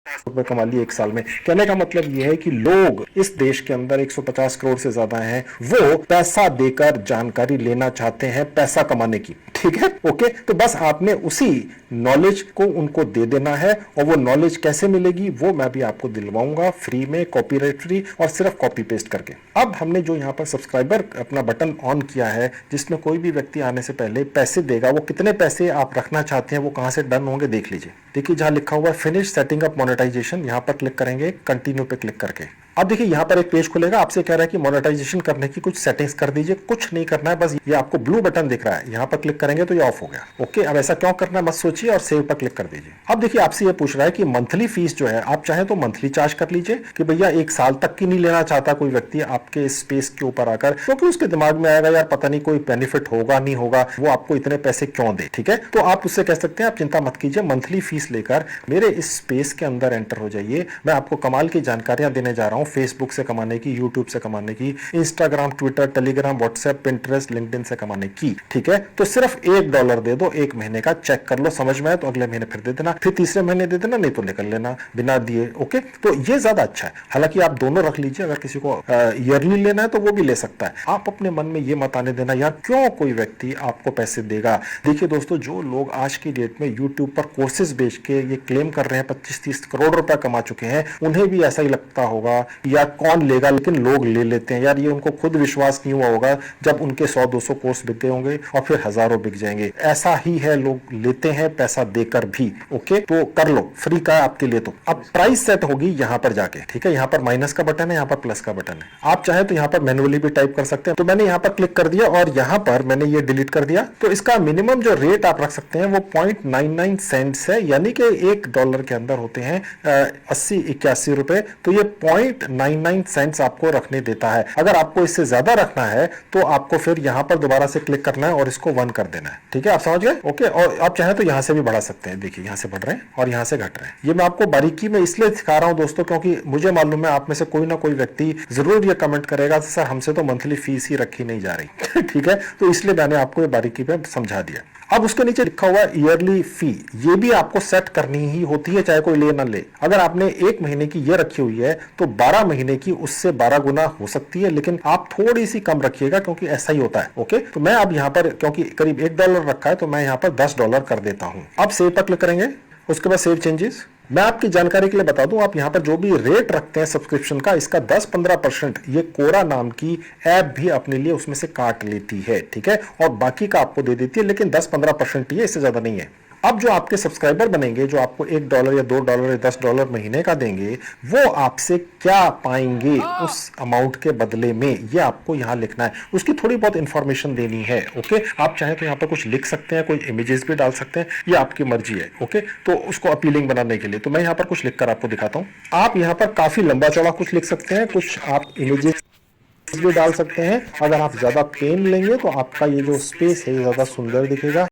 रुपए कमा लिए एक साल में। कहने का मतलब यह है कि लोग इस देश के अंदर 150 करोड़ से ज्यादा हैं, वो पैसा देकर जानकारी लेना चाहते हैं पैसा कमाने की। ठीक है, ओके। तो बस आपने उसी नॉलेज को उनको दे देना है, और वो नॉलेज कैसे मिलेगी वो मैं भी आपको दिलवाऊंगा फ्री में, कॉपीराइट फ्री, और सिर्फ कॉपी पेस्ट करके। अब हमने जो यहाँ पर सब्सक्राइबर अपना बटन ऑन किया है, जिसमें कोई भी व्यक्ति आने से पहले पैसे देगा, वो कितने पैसे आप रखना चाहते हैं वो कहां से डन होंगे देख लीजिए। देखिए जहां लिखा हुआ है फिनिश सेटिंग अप मोनेटाइजेशन, यहां पर क्लिक करेंगे, कंटिन्यू पे क्लिक करके। अब देखिए यहां पर एक पेज खुलेगा, आपसे कह रहा है कि मोनेटाइजेशन करने की कुछ सेटिंग्स कर दीजिए। कुछ नहीं करना है, बस ये आपको ब्लू बटन दिख रहा है, यहां पर क्लिक करेंगे तो ये ऑफ हो गया। ओके, अब ऐसा क्यों करना है मत सोचिए और सेव पर क्लिक कर दीजिए। अब देखिए आपसे ये पूछ रहा है कि मंथली फीस जो है, आप चाहे तो मंथली चार्ज कर लीजिए कि भैया एक साल तक की नहीं लेना चाहता कोई व्यक्ति आपके स्पेस के ऊपर आकर, क्योंकि उसके दिमाग में आएगा यार पता नहीं कोई बेनिफिट होगा नहीं होगा, वो आपको इतने पैसे क्यों दे। ठीक है, तो आप उससे कह सकते हैं आप चिंता मत कीजिए, मंथली फीस लेकर मेरे इस स्पेस के अंदर एंटर हो जाइए। मैं आपको कमाल की जानकारियां देने जा रहा हूं, फेसबुक से कमाने की, यूट्यूब से कमाने की, Instagram, Twitter, Telegram, WhatsApp, Pinterest, LinkedIn से कमाने की। ठीक है, तो सिर्फ $1 दे दो, एक महीने का, चेक कर लो, समझ में आए तो अगले महीने फिर दे देना, फिर तीसरे महीने दे देना, नहीं तो निकल लेना बिना दिए। ओके, तो ये ज्यादा अच्छा है। हालांकि आप दोनों रख लीजिए, अगर किसी को ईयरली लेना है तो वो भी ले सकता है। आप अपने मन में ये मत आने देना यार क्यों कोई व्यक्ति आपको पैसे देगा। देखिए दोस्तों, जो लोग आज की डेट में यूट्यूब पर कोर्सेज बेच के ये क्लेम कर रहे हैं 25-30 करोड़ रुपए कमा चुके हैं, उन्हें भी ऐसा ही लगता होगा यार कौन लेगा, लेकिन लोग ले लेते हैं यार। ये उनको खुद विश्वास नहीं हुआ होगा जब उनके 100-200 कोर्स बिक गए होंगे और फिर हजारों बिक जाएंगे। ऐसा ही है, लोग लेते हैं पैसा देकर भी। ओके, तो कर लो, फ्री का है आपके लिए। तो अब प्राइस सेट होगी यहां पर जाके। ठीक है, यहां पर माइनस का बटन है, यहां पर प्लस का बटन है। आप चाहे तो यहां पर मैन्युअली भी टाइप कर सकते हैं। तो मैंने यहां पर क्लिक कर दिया और यहां पर मैंने ये डिलीट कर दिया। तो इसका मिनिमम जो रेट आप रख सकते हैं वो 0.99 सेंट्स है, यानी कि $1 के अंदर होते हैं 80-81 रुपए। तो ये 0.99 सेंट्स आपको रखने देता है। अगर आपको इससे ज्यादा रखना है तो आपको फिर यहां पर दोबारा से क्लिक करना है और इसको 1 कर देना है। ठीक है, आप समझ गए। ओके, और आप चाहे तो यहां से भी बढ़ा सकते हैं। देखिए यहां से बढ़ रहे हैं और यहां से घट रहे हैं। ये मैं आपको बारीकी में इसलिए सिखा रहा हूं दोस्तों, क्योंकि मुझे मालूम है आप में से कोई ना कोई व्यक्ति जरूर ये कमेंट करेगा सर हमसे तो मंथली फीस ही रखी नहीं जा रही। ठीक है, तो इसलिए मैंने आपको ये बारीकी में समझा दिया। अब उसके नीचे लिखा हुआ ईयरली फी, ये भी आपको सेट करनी ही होती है चाहे कोई ले ना ले। अगर आपने एक महीने की ये रखी हुई है तो 12 महीने की उससे 12 गुना हो सकती है, लेकिन आप थोड़ी सी कम रखिएगा क्योंकि ऐसा ही होता है। ओके, तो मैं अब यहां पर क्योंकि करीब $1 रखा है तो मैं यहां पर $10 कर देता हूं। अब सेव पर क्लिक करेंगे, उसके बाद सेव चेंजेस। मैं आपकी जानकारी के लिए बता दूं, आप यहां पर जो भी रेट रखते हैं सब्सक्रिप्शन का, इसका 10-15% ये कोरा नाम की ऐप भी अपने लिए उसमें से काट लेती है। ठीक है, और बाकी का आपको दे देती है, लेकिन 10-15% ही है, इससे ज्यादा नहीं है। अब जो आपके सब्सक्राइबर बनेंगे, जो आपको $1 या $2 या $10 महीने का देंगे, वो आपसे क्या पाएंगे उस अमाउंट के बदले में, ये आपको यहां लिखना है। उसकी थोड़ी बहुत इंफॉर्मेशन देनी है। ओके, आप चाहे तो यहां पर कुछ लिख सकते हैं, कोई इमेजेस भी डाल सकते हैं, ये आपकी मर्जी है। ओके, तो उसको अपीलिंग बनाने के लिए तो मैं यहां पर कुछ लिखकर आपको दिखाता हूं। आप यहां पर काफी लंबा चौड़ा कुछ लिख सकते हैं, कुछ आप इमेजेस भी डाल सकते हैं। अगर आप ज्यादा पेन लेंगे तो आपका ये जो स्पेस है ज्यादा सुंदर दिखेगा।